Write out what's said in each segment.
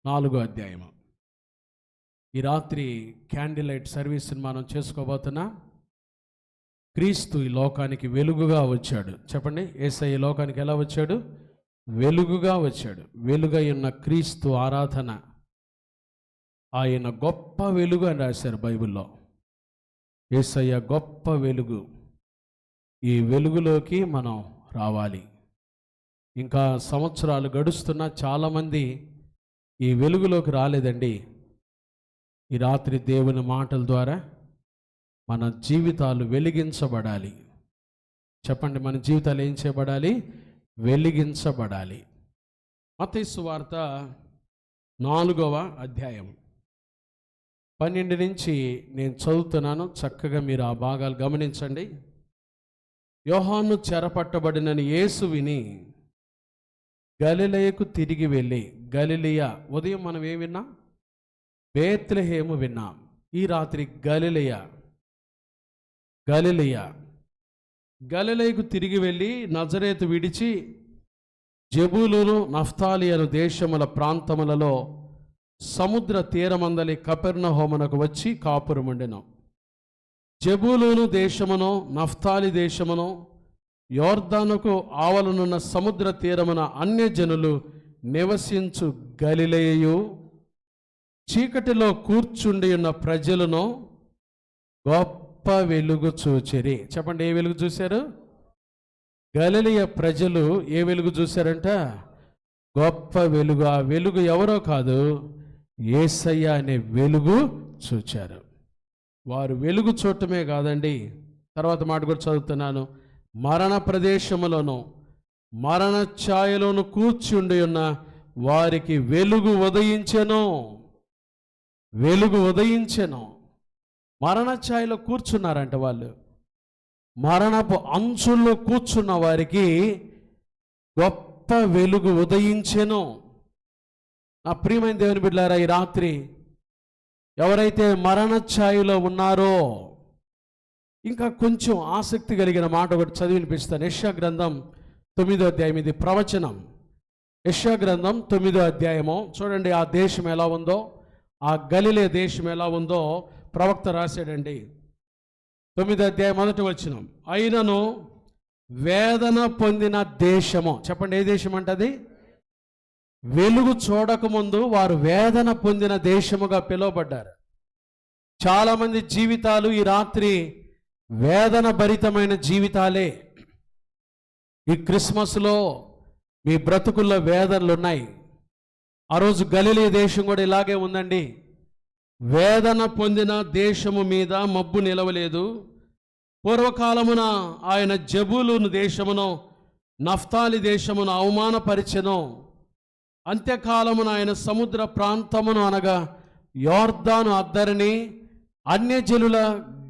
4వ అధ్యాయము. ఈ రాత్రి క్యాండిల్ లైట్ సర్వీస్ని మనం చేసుకోబోతున్నాం. క్రీస్తు ఈ లోకానికి వెలుగుగా వచ్చాడు. చెప్పండి, యేసయ్య ఈ లోకానికి ఎలా వచ్చాడు? వెలుగుగా వచ్చాడు. వెలుగై ఉన్న క్రీస్తు ఆరాధన. ఆయన గొప్ప వెలుగు అని రాశారు బైబిల్లో. యేసయ్య గొప్ప వెలుగు. ఈ వెలుగులోకి మనం రావాలి. ఇంకా సంవత్సరాలు గడుస్తున్నా చాలామంది ఈ వెలుగులోకి రాలేదండి. ఈ రాత్రి దేవుని మాటల ద్వారా మన జీవితాలు వెలిగించబడాలి. చెప్పండి, మన జీవితాలు ఏం చేయబడాలి? వెలిగించబడాలి. మత్తయి సువార్త 4వ అధ్యాయం 12 నుంచి నేను చదువుతున్నాను. చక్కగా మీరు ఆ భాగాలు గమనించండి. యోహాను చెరపట్టబడినని యేసు విని గలిలయకు తిరిగి వెళ్ళి, గలిలయ ఉదయం మనం ఏం విన్నాం? బేత్లెహేము విన్నాం. ఈ రాత్రి గలిలయకు తిరిగి వెళ్ళి నజరేతు విడిచి జెబూలూను నఫ్తాలి అను దేశముల ప్రాంతములలో సముద్ర తీరమందలి కపెర్నహూమునకు వచ్చి కాపురముండెను. జెబూలూను దేశమును నఫ్తాలి దేశమును యోర్దానుకు ఆవలనున్న సముద్ర తీరమున అన్యజనులు నివసించు గలిలయయు చీకటిలో కూర్చుండి ఉన్న ప్రజలను గొప్ప వెలుగు చూచిరి. చెప్పండి, ఏ వెలుగు చూశారు? గలిలయ ప్రజలు ఏ వెలుగు చూశారంట? గొప్ప వెలుగు. ఆ వెలుగు ఎవరో కాదు, యేసయ్య అనే వెలుగు చూచారు. వారు వెలుగు చూడటమే కాదండి, తర్వాత మాట కూడా చదువుతున్నాను. మరణ ప్రదేశములోను మరణ ఛాయలోను కూర్చుండి ఉన్న వారికి వెలుగు ఉదయించెను. వెలుగు ఉదయించెను. మరణ ఛాయలో కూర్చున్నారంట వాళ్ళు. మరణపు అంచుల్లో కూర్చున్న వారికి గొప్ప వెలుగు ఉదయించెను. నా ప్రియమైన దేవుని బిడ్డలారా, ఈ రాత్రి ఎవరైతే మరణ ఛాయలో ఉన్నారో, ఇంకా కొంచెం ఆసక్తి కలిగిన మాట ఒకటి చదివి వినిపిస్తాను. యెషయా గ్రంథం 9వ అధ్యాయం. ఇది ప్రవచనం. యెషయా గ్రంథం 9వ అధ్యాయము. చూడండి ఆ దేశం ఎలా ఉందో, ఆ గలిలయ దేశం ఎలా ఉందో ప్రవక్త రాశాడండి. 9వ అధ్యాయం 1వ వచనం. అయినను వేదన పొందిన దేశము. చెప్పండి, ఏ దేశం అంటది? వెలుగు చూడకముందు వారు వేదన పొందిన దేశముగా పిలువబడ్డారు. చాలామంది జీవితాలు ఈ రాత్రి వేదన భరితమైన జీవితాలే. ఈ క్రిస్మస్లో మీ బ్రతుకుల్లో వేదనలు ఉన్నాయి. ఆ రోజు గలిలయ దేశం కూడా ఇలాగే ఉందండి. వేదన పొందిన దేశము మీద మబ్బు నిలవలేదు. పూర్వకాలమున ఆయన జెబూలూను దేశమును నఫ్తాలి దేశమును అవమానపరిచెను. అంత్యకాలమున ఆయన సముద్ర ప్రాంతమును అనగా యోర్దాను అద్దరిని అన్యజనుల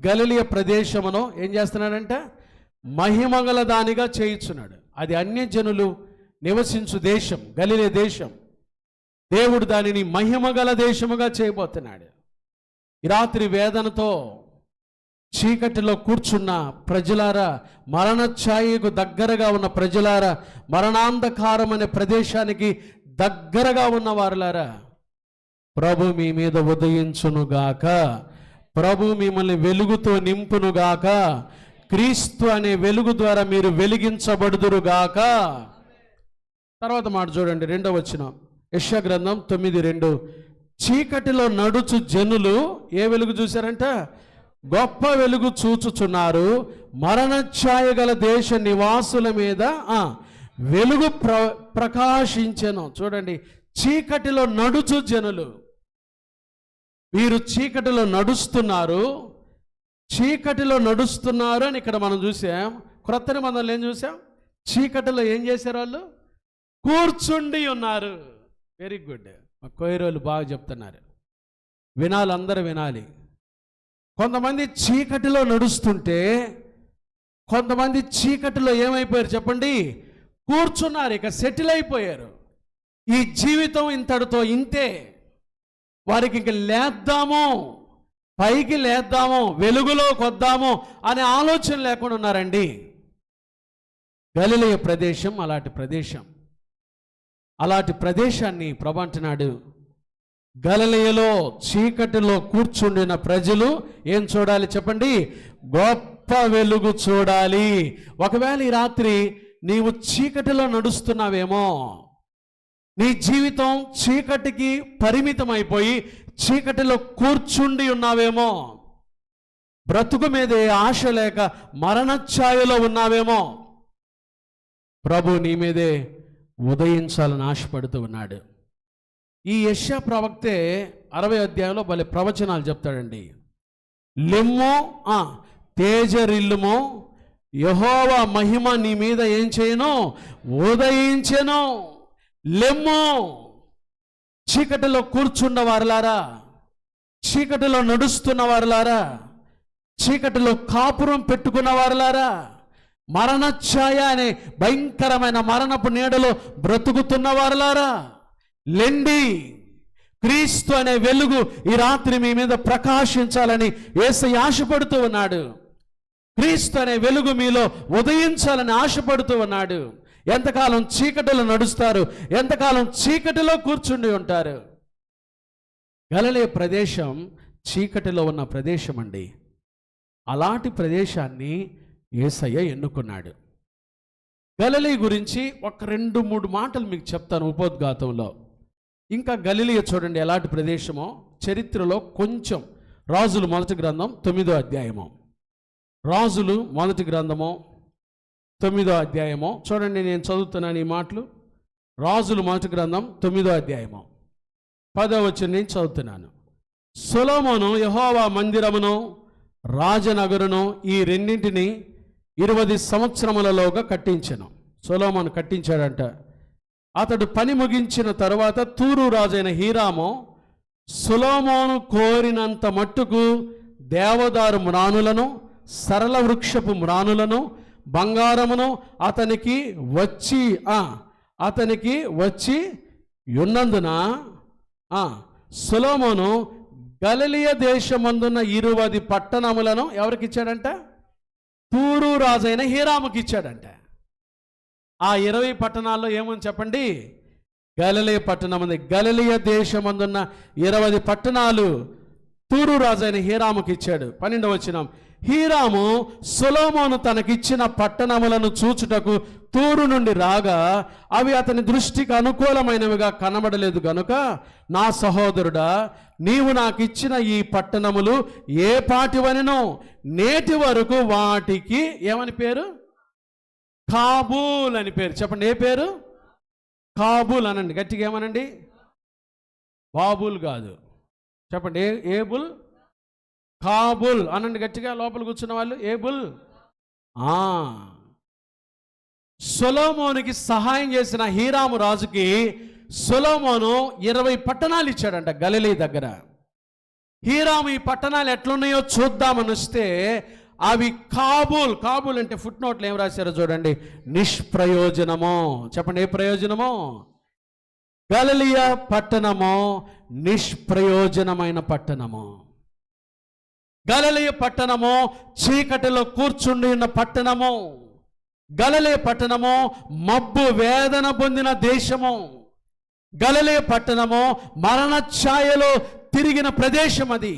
గలిలయ ప్రదేశమును ఏం చేస్తున్నాడంటే మహిమగల దానిగా చేయించున్నాడు. అది అన్యజనులు నివసించు దేశం, గలిలయ దేశం. దేవుడు దానిని మహిమగల దేశముగా చేయబోతున్నాడు. ఈ రాత్రి వేదనతో చీకటిలో కూర్చున్న ప్రజలారా, మరణ ఛాయకు దగ్గరగా ఉన్న ప్రజలారా, మరణాంధకారం అనే ప్రదేశానికి దగ్గరగా ఉన్న వారులారా, ప్రభు మీ మీద ఉదయించునుగాక. ప్రభు మిమ్మల్ని వెలుగుతో నింపునుగాక. క్రీస్తు అనే వెలుగు ద్వారా మీరు వెలిగించబడుదురుగాక. తర్వాత మాట చూడండి, 2వ వచనం. యెషయా గ్రంథం 9:2. చీకటిలో నడుచు జనులు ఏ వెలుగు చూశారంట? గొప్ప వెలుగు చూచుచున్నారు. మరణ ఛాయ గల దేశ నివాసుల మీద వెలుగు ప్రకాశించెను. చూడండి, చీకటిలో నడుచు జనులు. వీరు చీకటిలో నడుస్తున్నారు. చీకటిలో నడుస్తున్నారు అని ఇక్కడ మనం చూసాం. క్రొత్త నిబంధనలో ఏం చూసాం? చీకటిలో ఏం చేశారు? వాళ్ళు కూర్చుండి ఉన్నారు. Very good. మా కోయరోళ్ళు బాగా చెప్తున్నారు. వినాలి, అందరూ వినాలి. కొంతమంది చీకటిలో నడుస్తుంటే, కొంతమంది చీకటిలో ఏమైపోయారు చెప్పండి? కూర్చున్నారు. ఇక సెటిల్ అయిపోయారు. ఈ జీవితం ఇంతటితో ఇంతే. వారికి ఇంక లేద్దాము, పైకి లేద్దాము, వెలుగులోకి వద్దాము అనే ఆలోచన లేకుండా ఉన్నారండి. గలిలయ ప్రదేశం అలాంటి ప్రదేశం. అలాంటి ప్రదేశాన్ని ప్రభు అంటున్నాడు, గలిలయలో చీకటిలో కూర్చుండిన ప్రజలు ఏం చూడాలి చెప్పండి? గొప్ప వెలుగు చూడాలి. ఒకవేళ ఈ రాత్రి నీవు చీకటిలో నడుస్తున్నావేమో, నీ జీవితం చీకటికి పరిమితమైపోయి చీకటిలో కూర్చుండి ఉన్నావేమో, బ్రతుకు మీదే ఆశ లేక మరణఛాయలో ఉన్నావేమో, ప్రభు నీ మీదే ఉదయించాలని ఆశపడుతూ ఉన్నాడు. ఈ యెషయా ప్రవక్తే 60వ అధ్యాయంలో భలే ప్రవచనాలు చెప్తాడండి. లెమ్ము, తేజరిల్లుము, యెహోవా మహిమ నీ మీద ఏం చేయను? ఉదయించెను. లెమ్ము, చీకటిలో కూర్చున్న వారులారా, చీకటిలో నడుస్తున్న వారులారా, చీకటిలో కాపురం పెట్టుకున్న వారులారా, మరణఛాయ అనే భయంకరమైన మరణపు నీడలో బ్రతుకుతున్న వారులారా, లెండి, క్రీస్తు అనే వెలుగు ఈ రాత్రి మీ మీద ప్రకాశించాలని యేసయ్య ఆశపడుతూ ఉన్నాడు. క్రీస్తు అనే వెలుగు మీలో ఉదయించాలని ఆశపడుతూ ఉన్నాడు. ఎంతకాలం చీకటిలో నడుస్తారు? ఎంతకాలం చీకటిలో కూర్చుండి ఉంటారు? గలిలయ ప్రదేశం చీకటిలో ఉన్న ప్రదేశం అండి. అలాంటి ప్రదేశాన్ని యేసయ్య ఎన్నుకున్నాడు. గలిలయ గురించి ఒక 2-3 మాటలు మీకు చెప్తాను ఉపోద్ఘాతంలో. ఇంకా గలిలయ చూడండి ఎలాంటి ప్రదేశమో చరిత్రలో కొంచెం. రాజులు మొదటి గ్రంథం 9వ అధ్యాయము. రాజులు మొదటి గ్రంథము 9వ అధ్యాయము చూడండి. నేను చదువుతున్నాను ఈ మాటలు. రాజులు మొదటి గ్రంథం 9వ అధ్యాయము 10వ వచనం నేను చదువుతున్నాను. సొలొమోను యెహోవా మందిరమును రాజనగరును ఈ రెండింటిని 20 సంవత్సరములలోగా కట్టించెను. సొలొమోను కట్టించాడంట. అతడు పని ముగించిన తరువాత తూరు రాజైన హీరాము సొలొమోను కోరినంత మట్టుకు దేవదారు మ్రానులను, సరళ వృక్షపు మ్రానులను, బంగారమును అతనికి వచ్చి ఉన్నందున సొలొమోను గలిలయ దేశమందున్న 20 పట్టణములను ఎవరికి ఇచ్చాడంట? తూరు రాజైన హీరాముకి ఇచ్చాడంట. ఆ 20 పట్టణాల్లో ఏమని చెప్పండి? గలిలయ పట్టణం ఉంది. గలిలయ దేశమందున్న 20 పట్టణాలు తూరు రాజైన హీరాముకి ఇచ్చాడు. 12వ వచనం. హీరాము సొలొమోను తనకిచ్చిన పట్టణములను చూచుటకు తూరు నుండి రాగా అవి అతని దృష్టికి అనుకూలమైనవిగా కనబడలేదు గనుక, నా సహోదరుడా, నీవు నాకు ఇచ్చిన ఈ పట్టణములు ఏ పాటివనెనో నేటి వరకు వాటికి ఏమని పేరు? కాబూల్ అని పేరు. చెప్పండి, ఏ పేరు? కాబూల్ అనండి గట్టిగా. ఏమనండి? బాబుల్ కాదు. చెప్పండి, ఏబుల్, కాబుల్ అనండి గట్టిగా. లోపల కూర్చున్న వాళ్ళు ఏబుల్. సొలొమోనుకి సహాయం చేసిన హీరాము రాజుకి సొలొమోను 20 పట్టణాలు ఇచ్చాడంట గలిలయ దగ్గర. హీరాము ఈ పట్టణాలు ఎట్లున్నాయో చూద్దామని వస్తే అవి కాబూల్. కాబూల్ అంటే ఫుట్ నోట్లు ఏం రాశారో చూడండి. నిష్ప్రయోజనము. చెప్పండి, ఏ ప్రయోజనము? గలిలయ పట్టణము నిష్ప్రయోజనమైన పట్టణము. గలిలయ పట్టణము చీకటిలో కూర్చుండి ఉన్న పట్టణము. గలిలయ పట్టణము మబ్బు వేదన పొందిన దేశము. గలిలయ పట్టణము మరణ ఛాయలో తిరిగిన ప్రదేశం అది.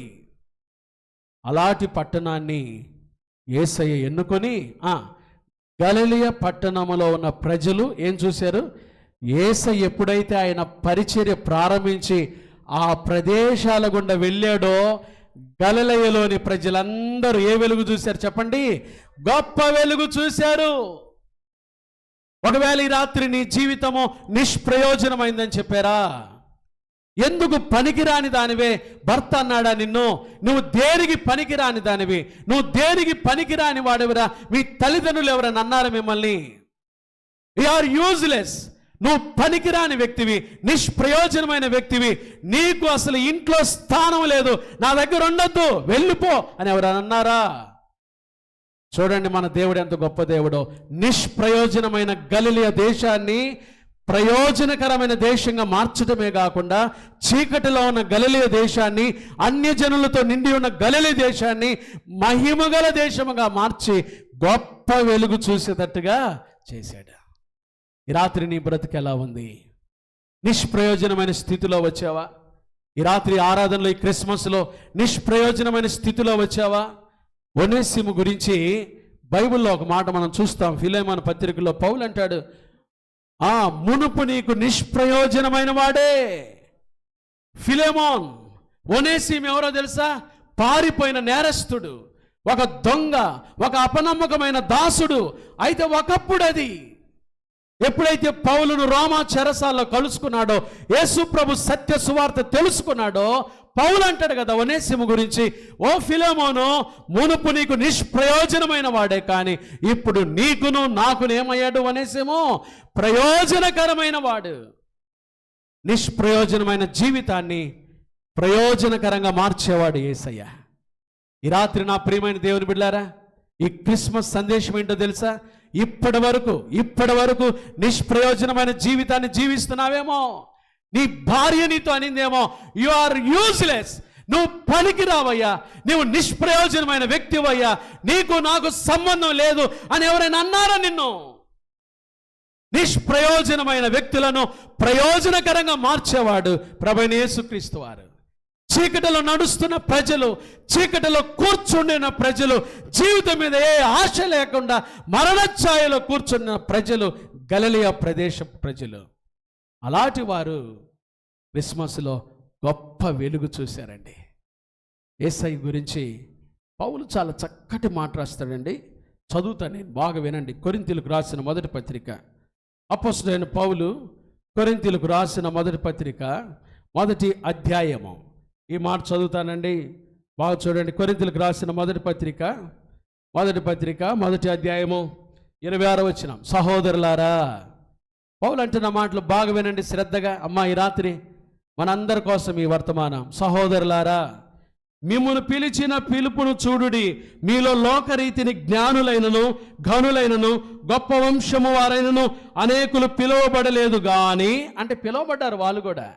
అలాంటి పట్టణాన్ని యేసయ్య ఎన్నుకొని గలిలయ పట్టణములో ఉన్న ప్రజలు ఏం చూశారు? యేసయ్య ఎప్పుడైతే ఆయన పరిచర్య ప్రారంభించి ఆ ప్రదేశాల గుండా వెళ్ళాడో గలిలయలోని ప్రజలందరూ ఏ వెలుగు చూశారు చెప్పండి? గొప్ప వెలుగు చూశారు. ఒకవేళ ఈ రాత్రి నీ జీవితము నిష్ప్రయోజనమైందని చెప్పారా? ఎందుకు పనికిరాని దానివే భర్త అన్నాడా నిన్ను? నువ్వు దేనికి పనికిరాని దానివి, నువ్వు దేనికి పనికిరాని వాడెవరా? మీ తల్లిదండ్రులు ఎవరన్నా అన్నారా మిమ్మల్ని? You are useless. నువ్వు పనికిరాని వ్యక్తివి, నిష్ప్రయోజనమైన వ్యక్తివి, నీకు అసలు ఇంట్లో స్థానం లేదు, నా దగ్గర ఉండొద్దు, వెళ్ళిపో అని ఎవరైనా అన్నారా? చూడండి మన దేవుడు ఎంత గొప్ప దేవుడో. నిష్ప్రయోజనమైన గలిలయ దేశాన్ని ప్రయోజనకరమైన దేశంగా మార్చడమే కాకుండా చీకటిలో ఉన్న గలిలయ దేశాన్ని, అన్యజనులతో నిండి ఉన్న గలిలయ దేశాన్ని మహిమగల దేశముగా మార్చి గొప్ప వెలుగు చూసేటట్టుగా చేశాడు. ఈ రాత్రి నీ బ్రతుకు ఎలా ఉంది? నిష్ప్రయోజనమైన స్థితిలో వచ్చావా? ఈ రాత్రి ఆరాధనలో, ఈ క్రిస్మస్లో నిష్ప్రయోజనమైన స్థితిలో వచ్చావా? ఒనేసిము గురించి బైబిల్లో ఒక మాట మనం చూస్తాం. ఫిలెమోను పత్రికలో పౌలు అంటాడు, మునుపు నీకు నిష్ప్రయోజనమైన వాడే. ఫిలెమోన్. ఒనేసిము ఎవరో తెలుసా? పారిపోయిన నేరస్తుడు, ఒక దొంగ, ఒక అపనమ్మకమైన దాసుడు. అయితే ఒకప్పుడు అది ఎప్పుడైతే పౌలును రోమా చెరసాల్లో కలుసుకున్నాడో, యేసు ప్రభు సత్య సువార్త తెలుసుకున్నాడో, పౌలు అంటాడు కదా ఒనేసిము గురించి, ఓ ఫిలెమోను, మునుపు నీకు నిష్ప్రయోజనమైన వాడే, కానీ ఇప్పుడు నీకును నాకును ఏమయ్యాడు? ఒనేసిము ప్రయోజనకరమైన వాడు. నిష్ప్రయోజనమైన జీవితాన్ని ప్రయోజనకరంగా మార్చేవాడు యేసయ్య. ఈ రాత్రి నా ప్రియమైన దేవుని బిడ్డలారా, ఈ క్రిస్మస్ సందేశం ఏంటో తెలుసా? ఇప్పటి వరకు నిష్ప్రయోజనమైన జీవితాన్ని జీవిస్తున్నావేమో. నీ భార్య నీతో అనిందేమో, యు ఆర్ యూజ్లెస్, నువ్వు పనికిరావయ్యా, నువ్వు నిష్ప్రయోజనమైన వ్యక్తివయ్యా, నీకు నాకు సంబంధం లేదు అని ఎవరైనా అన్నారా నిన్ను? నిష్ప్రయోజనమైన వ్యక్తులను ప్రయోజనకరంగా మార్చేవాడు ప్రభువైన యేసుక్రీస్తు వారు. చీకటిలో నడుస్తున్న ప్రజలు, చీకటిలో కూర్చుండిన ప్రజలు, జీవితం మీద ఏ ఆశ లేకుండా మరణఛాయలో కూర్చున్న ప్రజలు, గలిలయ ప్రదేశ ప్రజలు, అలాంటి వారు క్రిస్మస్లో గొప్ప వెలుగు చూశారండి. యేసయ్య గురించి పౌలు చాలా చక్కటి మాట రాస్తాడండి. చదువుతాను నేను, బాగా వినండి. కొరింథీయులకు రాసిన మొదటి పత్రిక, అపోస్తలుడైన పౌలు కొరింథీయులకు రాసిన మొదటి పత్రిక 1వ అధ్యాయము. ఈ మాట చదువుతానండి, బాగా చూడండి. కొరింథీయులకు రాసిన మొదటి పత్రిక 1వ అధ్యాయము 26వ వచనం. సహోదరులారా, పౌలు అంటున్న మాటలు బాగా వినండి శ్రద్ధగా. అమ్మా, ఈ రాత్రి మనందరి కోసం ఈ వర్తమానం. సహోదరులారా, మిమ్మును పిలిచిన పిలుపును చూడుడి. మీలో లోకరీతిని జ్ఞానులైనను ఘనులైనను గొప్ప వంశము వారైనను అనేకులు పిలువబడలేదు గాని, అంటే పిలువబడ్డారు వాళ్ళు కూడా.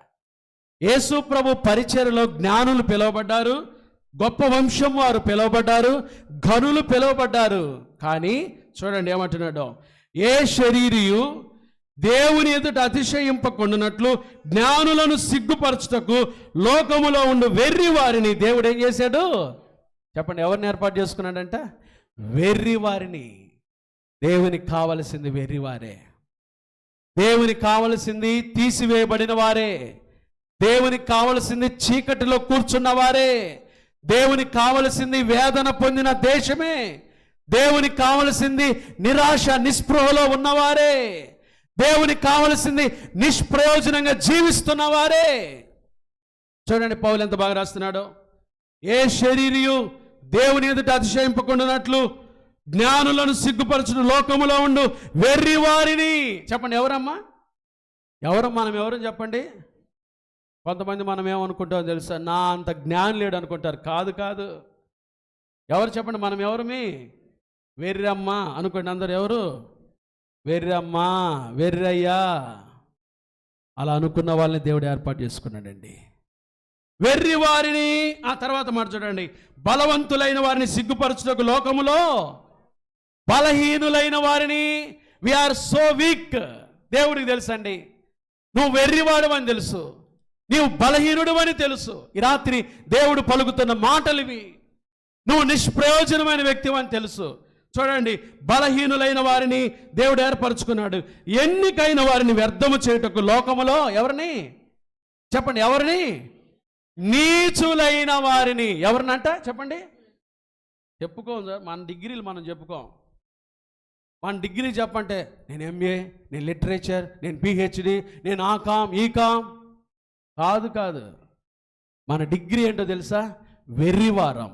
యేసు ప్రభు పరిచర్యలో జ్ఞానులు పిలువబడ్డారు, గొప్ప వంశం వారు పిలువబడ్డారు, ఘనులు పిలువబడ్డారు. కానీ చూడండి ఏమంటున్నాడో, ఏ శరీరియు దేవుని ఎదుట అతిశయింపకుండానట్లు జ్ఞానులను సిగ్గుపరచుటకు లోకములో ఉండు వెర్రి వారిని దేవుడు ఏం చేశాడు? చెప్పండి, ఎవరిని ఏర్పాటు చేసుకున్నాడంట? వెర్రి వారిని. దేవునికి కావలసింది వెర్రివారే. దేవునికి కావలసింది తీసివేయబడిన వారే. దేవునికి కావలసింది చీకటిలో కూర్చున్న వారే. దేవునికి కావలసింది వేదన పొందిన దేశమే. దేవునికి కావలసింది నిరాశ నిస్పృహలో ఉన్నవారే. దేవునికి కావలసింది నిష్ప్రయోజనంగా జీవిస్తున్న వారే. చూడండి పౌలు ఎంత బాగా రాస్తున్నాడో, ఏ శరీరియు దేవుని ఎదుట అతిశయింపకుండానట్లు జ్ఞానులను సిగ్గుపరచుడు లోకములో ఉండు వెర్రి వారిని. చెప్పండి, ఎవరమ్మా? ఎవరు? మనం ఎవరు చెప్పండి? కొంతమంది మనం ఏమనుకుంటామో తెలుసా? నా అంత జ్ఞానం లేడు అనుకుంటారు. కాదు కాదు. ఎవరు చెప్పండి? మనం ఎవరమి? వెర్రమ్మ అనుకోండి అందరు. ఎవరు? వెర్రమ్మా, వెర్రయ్యా, అలా అనుకున్న వాళ్ళని దేవుడు ఏర్పాటు చేసుకున్నాడండి. వెర్రి వారిని. ఆ తర్వాత మాట చూడండి, బలవంతులైన వారిని సిగ్గుపరచుటకు లోకములో బలహీనులైన వారిని. We are so. దేవుడికి తెలుసండి, నువ్వు వెర్రివాడు అని తెలుసు, నీవు బలహీనుడు అని తెలుసు. ఈ రాత్రి దేవుడు పలుకుతున్న మాటలు ఇవి. నువ్వు నిష్ప్రయోజనమైన వ్యక్తి అని తెలుసు. చూడండి, బలహీనులైన వారిని దేవుడు ఏర్పరచుకున్నాడు. ఎన్నికైన వారిని వ్యర్థము చేయుటకు లోకములో ఎవరిని? చెప్పండి, ఎవరిని? నీచులైన వారిని. ఎవరినంట? చెప్పండి. చెప్పుకోం సార్, మన డిగ్రీలు మనం చెప్పుకోం. మన డిగ్రీ చెప్పంటే నేను ఎంఏ, నేను లిటరేచర్, నేను పిహెచ్డి, నేను ఆ కామ్ ఈ కామ్. కాదు కాదు. మన డిగ్రీ ఏంటో తెలుసా? వెర్రివారం,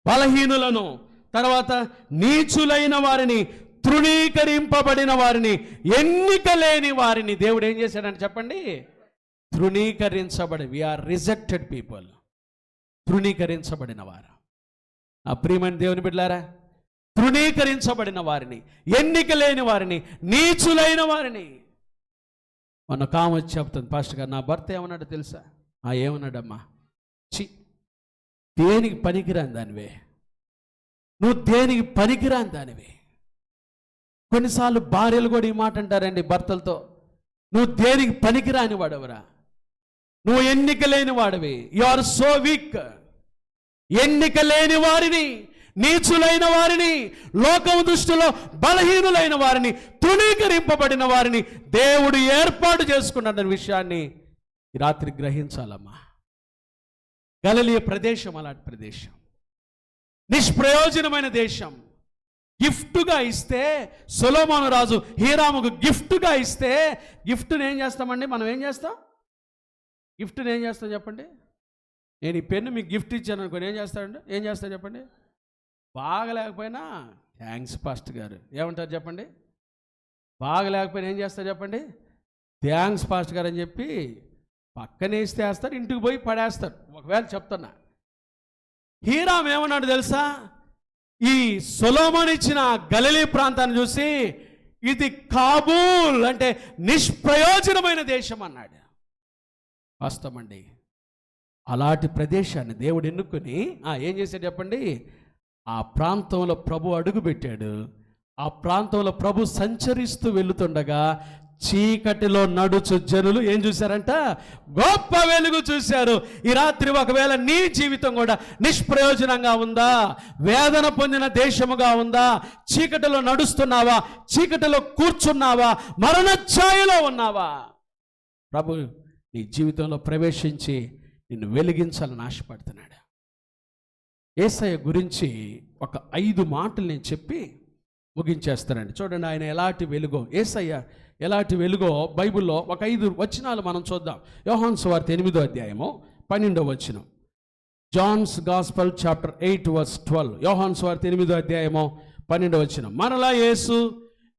బలహీనులను, తర్వాత నీచులైన వారిని, తృణీకరింపబడిన వారిని, ఎన్నిక లేని వారిని దేవుడు ఏం చేశాడంటే చెప్పండి? తృణీకరించబడి. We are rejected people. తృణీకరించబడిన వారు. ఆ ప్రియమైన దేవుని బిడ్డలారా, తృణీకరించబడిన వారిని, ఎన్నిక లేని వారిని, నీచులైన వారిని. మొన్న కామొచ్చి చెప్తుంది, పాస్టర్ గారు నా భర్త ఏమన్నాడు తెలుసా? ఏమన్నాడమ్మా? దేనికి పనికిరాని దానివే, నువ్వు దేనికి పనికిరాని దానివి. కొన్నిసార్లు భార్యలు కూడా ఈ మాట అంటారండి భర్తలతో, నువ్వు దేనికి పనికిరాని వాడెవరా, నువ్వు ఎన్నిక లేని వాడివి. You are so weak. ఎన్నిక లేని వారిని, నీచులైన వారిని, లోకం దృష్టిలో బలహీనులైన వారిని, తృణీకరింపబడిన వారిని దేవుడు ఏర్పాటు చేసుకున్నాడన్న విషయాన్ని ఈ రాత్రి గ్రహించాలమ్మా. గలిలయ ప్రదేశం అలాంటి ప్రదేశం, నిష్ప్రయోజనమైన దేశం. గిఫ్ట్గా ఇస్తే, సొలొమోను రాజు హీరాముకు గిఫ్ట్గా ఇస్తే, గిఫ్ట్ని ఏం చేస్తామండి? మనం ఏం చేస్తాం? గిఫ్ట్ని ఏం చేస్తాం చెప్పండి? నేను ఈ పెన్ను మీకు గిఫ్ట్ ఇచ్చాను అనుకోని ఏం చేస్తాడండి? ఏం చేస్తాను చెప్పండి? బాగలేకపోయినా థ్యాంక్స్ పాస్టర్ గారు ఏమంటారు చెప్పండి? బాగలేకపోయినా ఏం చేస్తారు చెప్పండి? థ్యాంక్స్ పాస్టర్ గారు అని చెప్పి పక్కనే ఇస్తే వేస్తారు, ఇంటికి పోయి పడేస్తారు. ఒకవేళ చెప్తున్నా, హీరామ్ ఏమన్నాడు తెలుసా? ఈ సొలొమోను ఇచ్చిన గలిలయ ప్రాంతాన్ని చూసి ఇది కాబూల్ అంటే నిష్ప్రయోజనమైన దేశం అన్నాడు. వాస్తవమండి. అలాంటి ప్రదేశాన్ని దేవుడు ఎన్నుకొని ఏం చేశాడు చెప్పండి? ఆ ప్రాంతంలో ప్రభు అడుగుపెట్టాడు. ఆ ప్రాంతంలో ప్రభు సంచరిస్తూ వెళుతుండగా చీకటిలో నడుచు జనులు ఏం చూశారంట? గొప్ప వెలుగు చూశారు. ఈ రాత్రి ఒకవేళ నీ జీవితం కూడా నిష్ప్రయోజనంగా ఉందా? వేదన పొందిన దేశముగా ఉందా? చీకటిలో నడుస్తున్నావా? చీకటిలో కూర్చున్నావా? మరణ ఛాయలో ఉన్నావా? ప్రభు నీ జీవితంలో ప్రవేశించి నిన్ను వెలిగించాలని ఆశపడుతున్నాడు. యేసయ్య గురించి ఒక 5 మాటలు నేను చెప్పి ముగించేస్తానండి. చూడండి ఆయన ఎలాంటి వెలుగో, యేసయ్య ఎలాంటి వెలుగో బైబిల్లో ఒక 5 వచనాలు మనం చూద్దాం. యోహాను సువార్త 8వ అధ్యాయము 12వ వచనం. John's gospel chapter 8 verse 12. యోహాను సువార్త 8వ అధ్యాయము 12వ వచనం. మరలా యేసు,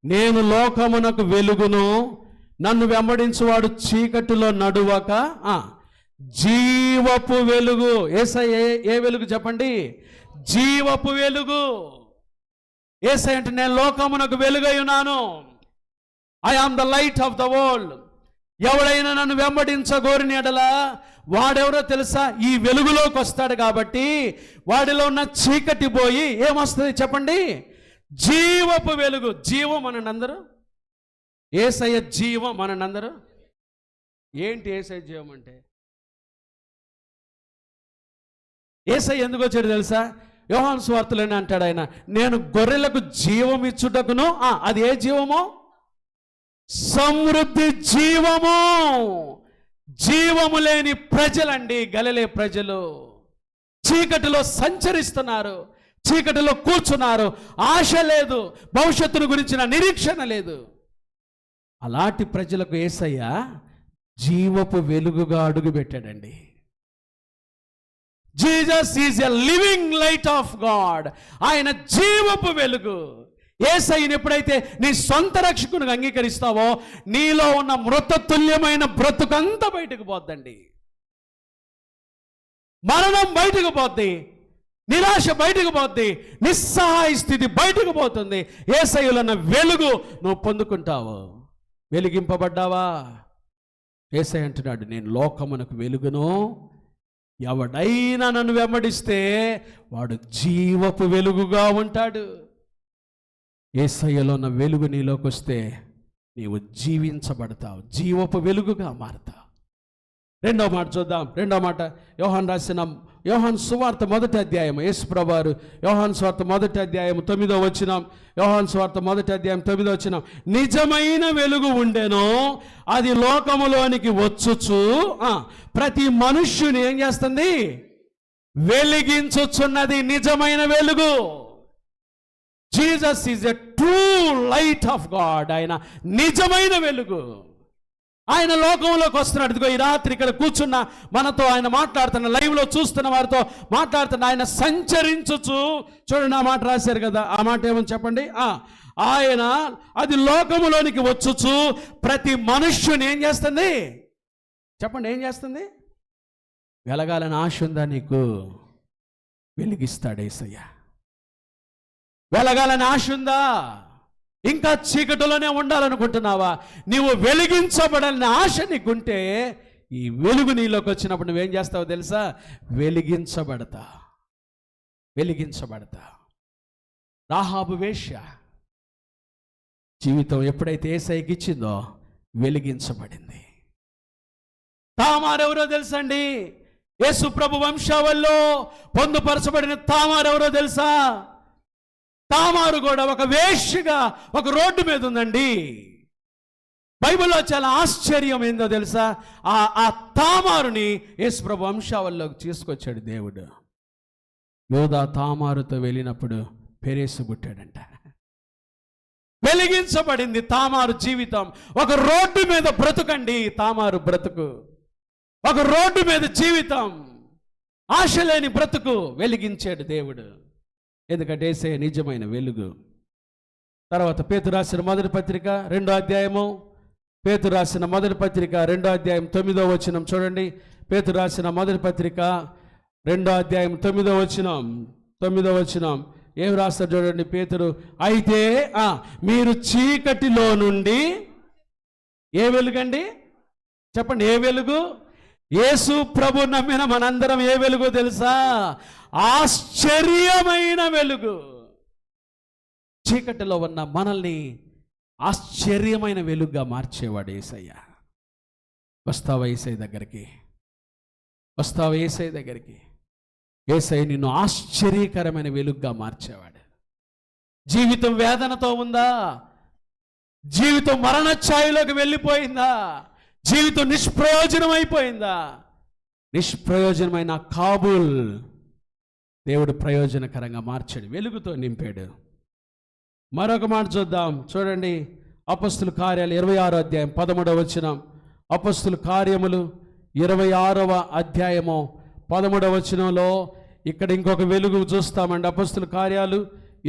నేను లోకమునకు వెలుగును, నన్ను వెంబడించువాడు చీకటిలో నడువక జీవపు వెలుగు. యేసయ్య ఏ వెలుగు చెప్పండి? జీవపు వెలుగు. యేసయ్య అంటే నేను లోకమునకు వెలుగై ఉన్నాను. I am the light of the world. ఎవడైనా నన్ను వెంబడించగోరిన ఎడల వాడెవరో తెలుసా? ఈ వెలుగులోకి వస్తాడు. కాబట్టి వాడిలో ఉన్న చీకటి పోయి ఏమొస్తుంది చెప్పండి? జీవపు వెలుగు. జీవం అనండి అందరూ. యేసయ్య జీవం అనండి అందరూ. ఏంటి యేసయ్య జీవం అంటే? యేసయ్య ఎందుకు వచ్చాడు తెలుసా? యోహాను సువార్తలోనే అంటాడు ఆయన, నేను గొర్రెలకు జీవం ఇచ్చుటకును. అది ఏ జీవము? సమృద్ధి జీవము. జీవము లేని ప్రజలండి గలిలయ ప్రజలు. చీకటిలో సంచరిస్తున్నారు, చీకటిలో కూర్చున్నారు. ఆశ లేదు, భవిష్యత్తును గురించిన నిరీక్షణ లేదు. అలాంటి ప్రజలకు యేసయ్య జీవపు వెలుగుగా అడుగుపెట్టాడండి. Jesus is a living light of God. ఆయన జీవపు వెలుగు. యేసయ్యను ఎప్పుడైతే నీ సొంత రక్షకునిగా అంగీకరిస్తావో నీలో ఉన్న మృతతుల్యమైన బ్రతుకంతా బయటకు పోద్దండి. మరణం బయటకు పోద్ది, నిరాశ బయటకు పోద్ది, నిస్సహాయ స్థితి బయటకు పోతుంది. యేసయ్యలో ఉన్న వెలుగు నువ్వు పొందుకుంటావు. వెలిగింపబడ్డావా? యేసయ్య అంటున్నాడు, నేను లోకమునకు వెలుగును, ఎవడైనా నన్ను వెంబడిస్తే వాడు జీవపు వెలుగుగా ఉంటాడు. యేసయ్యలో ఉన్న వెలుగు నీలోకి వస్తే నీవు జీవించబడతావు, జీవపు వెలుగుగా మారతావు. రెండవ మాట చూద్దాం. రెండవ మాట యోహాను సువార్త 1వ అధ్యాయం. యేసు ప్రభువారు యోహాను సువార్త 1వ అధ్యాయం 9వ వచనం. యోహాను సువార్త 1వ అధ్యాయం 9వ వచనం. నిజమైన వెలుగు ఉండెను, అది లోకములోనికి వచ్చుచు ప్రతి మనుష్యుని ఏం చేస్తుంది? వెలిగించుచున్నది. నిజమైన వెలుగు. Jesus is a true light of God. ఆయన నిజమైన వెలుగు. ఆయన లోకంలోకి వస్తున్నాడు. ఇదిగో ఈ రాత్రి ఇక్కడ కూర్చున్న మనతో ఆయన మాట్లాడుతున్న, లైవ్లో చూస్తున్న వారితో మాట్లాడుతున్న ఆయన సంచరించుచు. చూడండి ఆ మాట రాశారు కదా, ఆ మాట ఏమని చెప్పండి? ఆయన అది లోకములోనికి వచ్చుచు ప్రతి మనుష్యుని ఏం చేస్తుంది చెప్పండి? ఏం చేస్తుంది? వెలగాలని ఆశ ఉందా నీకు? వెలిగిస్తాడు యేసయ్య. వెలగాలని ఆశ ఉందా? ఇంకా చీకటిలోనే ఉండాలనుకుంటున్నావా? నీవు వెలిగించబడాలని ఆశ నీకుంటే ఈ వెలుగు నీలోకి వచ్చినప్పుడు నువ్వేం చేస్తావో తెలుసా? వెలిగించబడతా. రాహాబు వేశ్య జీవితం ఎప్పుడైతే యేసయ్యకి ఇచ్చిందో వెలిగించబడింది. తామారు ఎవరో తెలుసండి? యేసు ప్రభు వంశావల్లో పొందుపరచబడిన తామారు ఎవరో తెలుసా? తామారు కూడా ఒక వేశ్యగా ఒక రోడ్డు మీద ఉందండి. బైబిల్లో చాలా ఆశ్చర్యం ఏందో తెలుసా? ఆ తామారుని యేసు ప్రభు వంశావల్లోకి తీసుకొచ్చాడు దేవుడు. యోధా తామారుతో వెళ్ళినప్పుడు పెరేసు పుట్టాడంట. వెలిగించబడింది తామారు జీవితం. ఒక రోడ్డు మీద బ్రతుకండి తామారు బ్రతుకు. ఒక రోడ్డు మీద జీవితం, ఆశ లేని బ్రతుకు వెలిగించాడు దేవుడు. ఎందుకంటే యేసే నిజమైన వెలుగు. తర్వాత పేతురు రాసిన మొదటి పత్రిక 2వ అధ్యాయము, పేతురు రాసిన మొదటి పత్రిక 2వ అధ్యాయం 9వ వచనం చూడండి. పేతురు రాసిన మొదటి పత్రిక 2వ అధ్యాయం 9వ వచనం ఏం రాస్తారు చూడండి పేతురు. అయితే మీరు చీకటిలో నుండి ఏ వెలుగండి? చెప్పండి, ఏ వెలుగు? యేసు ప్రభు నమ్మిన మనందరం ఏ వెలుగు తెలుసా? ఆశ్చర్యమైన వెలుగు. చీకటిలో ఉన్న మనల్ని ఆశ్చర్యమైన వెలుగుగా మార్చేవాడు యేసయ్య. వస్తావా యేసయ్య దగ్గరికి? వస్తావా యేసయ్య దగ్గరికి? యేసయ్య నిన్ను ఆశ్చర్యకరమైన వెలుగుగా మార్చేవాడు. జీవితం వేదనతో ఉందా? జీవితం మరణ ఛాయలోకి వెళ్ళిపోయిందా? జీవితం నిష్ప్రయోజనం అయిపోయిందా? నిష్ప్రయోజనమైన కాబూల్ దేవుడు ప్రయోజనకరంగా మార్చాడు, వెలుగుతో నింపాడు. మరొక మాట చూద్దాం చూడండి. అపొస్తలుల కార్యాలు 26వ అధ్యాయం 13వ వచనం. అపొస్తలుల కార్యములు 26వ అధ్యాయము 13వ వచనంలో ఇక్కడ ఇంకొక వెలుగు చూస్తామండి. అపొస్తలుల కార్యాలు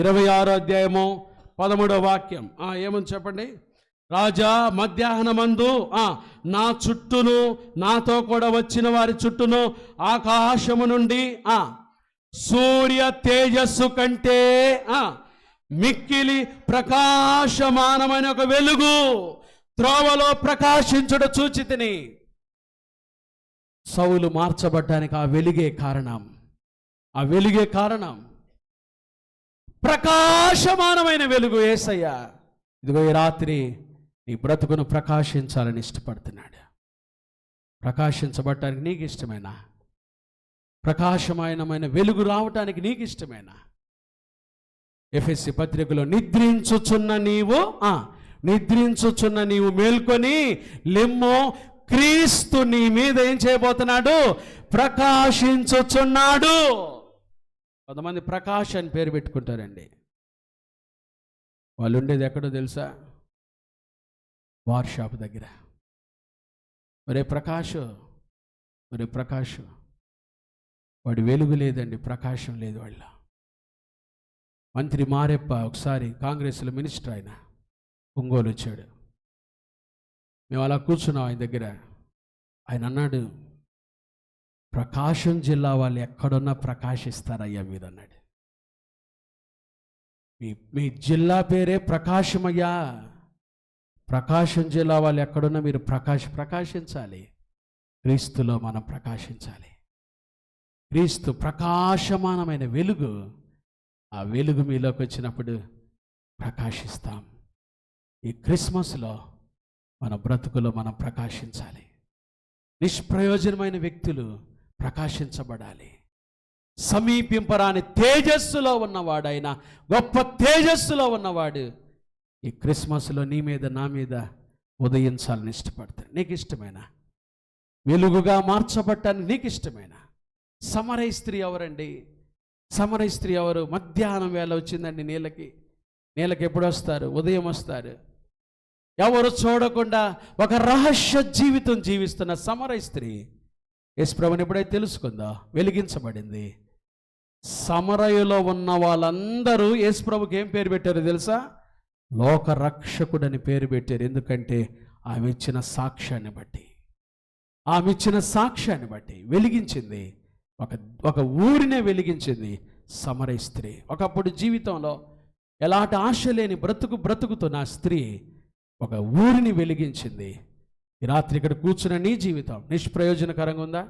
26వ అధ్యాయము 13వ వాక్యం ఏమని చెప్పండి. రాజా, మధ్యాహ్నమందు నా చుట్టూను నాతో కూడా వచ్చిన వారి చుట్టూను ఆకాశము నుండి సూర్య తేజస్సు కంటే మిక్కిలి ప్రకాశమానమైన ఒక వెలుగు త్రోవలో ప్రకాశించుట చూచితిని. సౌలు మార్చబడ్డానికి ఆ వెలుగే కారణం. ఆ వెలుగే కారణం. ప్రకాశమానమైన వెలుగు యేసయ్య. ఇదిగో ఈ రాత్రి నీ బ్రతుకును ప్రకాశించాలని ఇష్టపడుతున్నాడు. ప్రకాశించబడటానికి నీకు ఇష్టమేనా? ప్రకాశమానమైన వెలుగు రావటానికి నీకు ఇష్టమేనా? ఎఫెసీ పత్రికలో నిద్రించుచున్న నీవు మేల్కొని లెమ్మో, క్రీస్తు నీ మీద ఏం చేయబోతున్నాడు? ప్రకాశించుచున్నాడు. కొంతమంది ప్రకాష్ అని పేరు పెట్టుకుంటారండి. వాళ్ళు ఉండేది ఎక్కడో తెలుసా? వార్ షాప్ దగ్గర. ఒరే ప్రకాష్ వాడి వెలుగు లేదండి, ప్రకాశం లేదు వాళ్ళ. మంత్రి మారెప్ప ఒకసారి కాంగ్రెస్లో మినిస్టర్, ఆయన ఒంగోలు వచ్చాడు. మేము అలా కూర్చున్నాం ఆయన దగ్గర. ఆయన అన్నాడు, ప్రకాశం జిల్లా వాళ్ళు ఎక్కడున్నా ప్రకాశిస్తారయ్యా మీరు అన్నాడు. మీ జిల్లా పేరే ప్రకాశమయ్యా. ప్రకాశం జిల్లా వాళ్ళు ఎక్కడున్నా మీరు ప్రకాశించాలి. క్రీస్తులో మనం ప్రకాశించాలి. క్రీస్తు ప్రకాశమానమైన వెలుగు. ఆ వెలుగు మీలోకి వచ్చినప్పుడు ప్రకాశిస్తాం. ఈ క్రిస్మస్లో మన బ్రతుకులో మనం ప్రకాశించాలి. నిష్ప్రయోజనమైన వ్యక్తులు ప్రకాశించబడాలి. సమీపింపరాని తేజస్సులో ఉన్నవాడైనా, గొప్ప తేజస్సులో ఉన్నవాడు ఈ క్రిస్మస్లో నీ మీద నా మీద ఉదయించాలని ఇష్టపడతాడు. నీకు ఇష్టమేనా? వెలుగుగా మార్చబట్టానికి నీకు ఇష్టమేనా? సమరయ స్త్రీ ఎవరండి? సమరయ స్త్రీ ఎవరు? మధ్యాహ్నం వేళ వచ్చిందండి నీళ్ళకి ఎప్పుడు వస్తారు? ఉదయం వస్తారు. ఎవరు చూడకుండా ఒక రహస్య జీవితం జీవిస్తున్న సమరయ స్త్రీ యేసుప్రభుని ఎప్పుడైతే తెలుసుకుందో వెలిగించబడింది. సమరయులో ఉన్న వాళ్ళందరూ యేసుప్రభుకి ఏం పేరు పెట్టారు తెలుసా? లోక రక్షకుడని పేరు పెట్టారు. ఎందుకంటే ఆమె ఇచ్చిన సాక్ష్యాన్ని బట్టి వెలిగించింది. ఒక ఊరినే వెలిగించింది సమరయ స్త్రీ. ఒకప్పుడు జీవితంలో ఎలాంటి ఆశ లేని బ్రతుకుతున్న స్త్రీ ఒక ఊరిని వెలిగించింది. ఈ రాత్రి ఇక్కడ కూర్చున్న నీ జీవితం నిష్ప్రయోజనకరంగా ఉందా?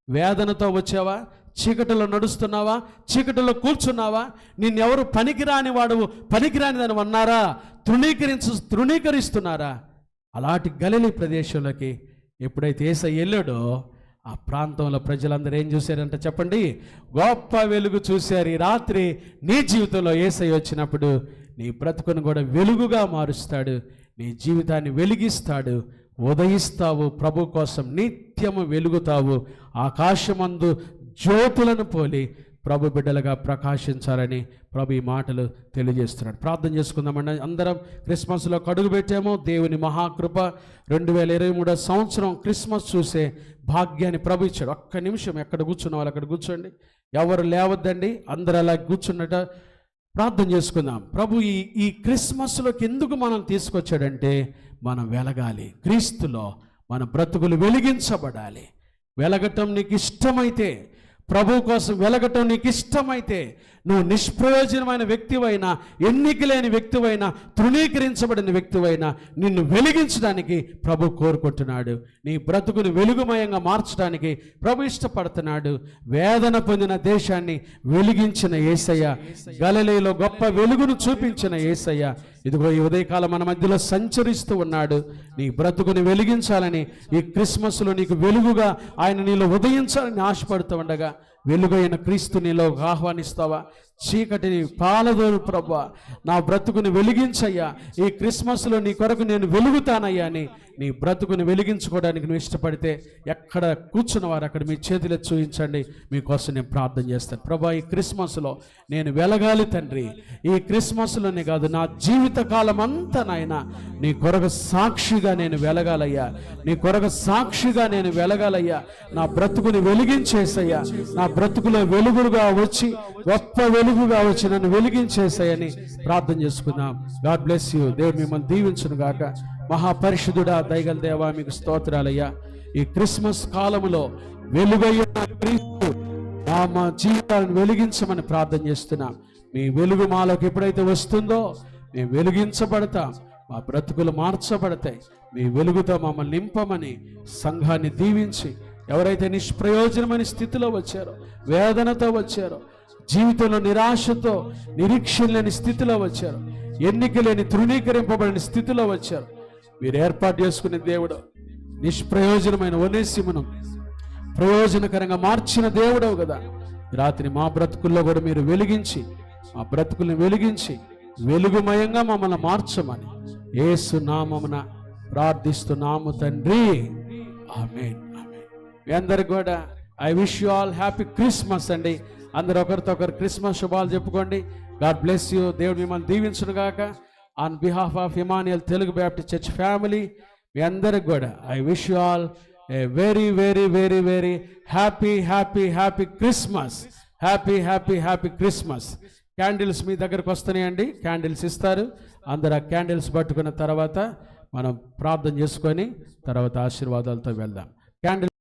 వేదనతో వచ్చావా? చీకటిలో నడుస్తున్నావా? చీకటిలో కూర్చున్నావా? నిన్నెవరు పనికిరాని దాన్ని అన్నారా? తృణీకరిస్తున్నారా? అలాంటి గలిలీ ప్రదేశంలోకి ఎప్పుడైతే యేసయ్య వెళ్ళాడో ఆ ప్రాంతంలో ప్రజలందరూ ఏం చూశారంటే చెప్పండి, గొప్ప వెలుగు చూశారు. ఈ రాత్రి నీ జీవితంలో యేసయ్య వచ్చినప్పుడు నీ బ్రతుకును కూడా వెలుగుగా మారుస్తాడు, నీ జీవితాన్ని వెలిగిస్తాడు. ఉదయిస్తావు, ప్రభు కోసం నిత్యము వెలుగుతావు. ఆకాశమందు జ్యోతులను పోలి ప్రభు బిడ్డలుగా ప్రకాశించాలని ప్రభు ఈ మాటలు తెలియజేస్తున్నాడు. ప్రార్థన చేసుకుందామండి. అందరం క్రిస్మస్లో కడుగు పెట్టాము. దేవుని మహాకృప 2023 సంవత్సరం క్రిస్మస్ చూసే భాగ్యాన్ని ప్రభు ఇచ్చాడు. ఒక్క నిమిషం ఎక్కడ కూర్చున్న వాళ్ళు అక్కడ కూర్చోండి, ఎవరు లేవద్దండి, అందరూ అలా కూర్చున్నట ప్రార్థన చేసుకుందాం. ప్రభు ఈ క్రిస్మస్లోకి ఎందుకు మనం తీసుకొచ్చాడంటే మనం వెలగాలి, క్రీస్తులో మన బ్రతుకులు వెలిగించబడాలి. వెలగటం నీకు ఇష్టమైతే, ప్రభు కోసం వెలగటం నీకు ఇష్టమైతే, నువ్వు నిష్ప్రయోజనమైన వ్యక్తివైనా, ఎన్నిక లేని వ్యక్తివైనా, తృణీకరించబడిన వ్యక్తివైనా నిన్ను వెలిగించడానికి ప్రభు కోరుకుంటున్నాడు. నీ బ్రతుకును వెలుగుమయంగా మార్చడానికి ప్రభు ఇష్టపడుతున్నాడు. వేదన పొందిన దేశాన్ని వెలిగించిన యేసయ్య, గలిలయలో గొప్ప వెలుగును చూపించిన యేసయ్య ఇదిగో ఈ ఉదయకాలం మన మధ్యలో సంచరిస్తూ ఉన్నాడు. నీ బ్రతుకుని వెలిగించాలని, ఈ క్రిస్మస్లో నీకు వెలుగుగా ఆయన నీలో ఉదయించాలని ఆశపడుతూ ఉండగా వెలుగైన క్రీస్తు నీలో ఆహ్వానిస్తావా? చీకటిని పాలదోరు ప్రభువా, నా బ్రతుకుని వెలిగించయ్యా, ఈ క్రిస్మస్లో నీ కొరకు నేను వెలుగుతానయ్యా అని నీ బ్రతుకుని వెలిగించుకోవడానికి నువ్వు ఇష్టపడితే ఎక్కడ కూర్చున్న వారు అక్కడ మీ చేతులు చూపించండి. మీకోసం నేను ప్రార్థన చేస్తాను. ప్రభా, ఈ క్రిస్మస్లో నేను వెలగాలి తండ్రి. ఈ క్రిస్మస్లోనే కాదు, నా జీవిత కాలం అంతా నాయన నీ కొరకు సాక్షిగా నేను వెలగాలయ్యా, నీ కొరకు సాక్షిగా నేను వెలగాలయ్యా. నా బ్రతుకుని వెలిగించేసయ్యా, నా బ్రతుకులో వెలుగుగా వచ్చి, గొప్ప వెలుగుగా వచ్చి నన్ను వెలిగించేసాయని ప్రార్థన చేసుకుందాం. God bless you. దేవుడు మిమ్మల్ని దీవించును గాక. మహాపరిశుద్ధుడా, దయగల దేవా, మీకు స్తోత్రాలయ్యా. ఈ క్రిస్మస్ కాలములో వెలుగైన క్రీస్తు మా జీవితాలను వెలిగించమని ప్రార్థన చేస్తున్నాం. మీ వెలుగు మాలోకి ఎప్పుడైతే వస్తుందో మేము వెలిగించబడతాం, మా బ్రతుకులు మార్చబడతాయి. మీ వెలుగుతో మమ్మల్ని నింపమని సంఘాన్ని దీవించి, ఎవరైతే నిష్ప్రయోజనమైన స్థితిలో వచ్చారో, వేదనతో వచ్చారో, జీవితంలో నిరాశతో, నిరీక్షణ లేని స్థితిలో వచ్చారు, ఎన్నిక లేని తృణీకరింపబడిన స్థితిలో వచ్చారు, మీరు ఏర్పాటు చేసుకునే దేవుడు, నిష్ప్రయోజనమైన ఒనేసిమును ప్రయోజనకరంగా మార్చిన దేవుడవు కదా. రాత్రి మా బ్రతుకుల్లో కూడా మీరు వెలిగించి, మా బ్రతుకుల్ని వెలిగించి వెలుగుమయంగా మమ్మల్ని మార్చమని యేసు నామమున ప్రార్థిస్తున్నాము తండ్రి. ఆమేన్. మీ అందరికి కూడా I wish you all happy Christmas అండి. అందరూ ఒకరితో ఒకరు క్రిస్మస్ శుభాలు చెప్పుకోండి. God bless you. దేవుడు మిమ్మల్ని దీవించును గాక. On behalf of Emmanuel Telugu baptist church family మీ అందరికి కూడా I wish you all a very very very very happy happy happy Christmas. Happy happy happy Christmas. Candles మీ దగ్గరకు వస్తున్నాయండి, క్యాండిల్స్ ఇస్తారు. అందరు ఆ క్యాండిల్స్ పట్టుకున్న తర్వాత మనం ప్రార్థన చేసుకొని తర్వాత ఆశీర్వాదాలతో వెళ్దాం. క్యాండిల్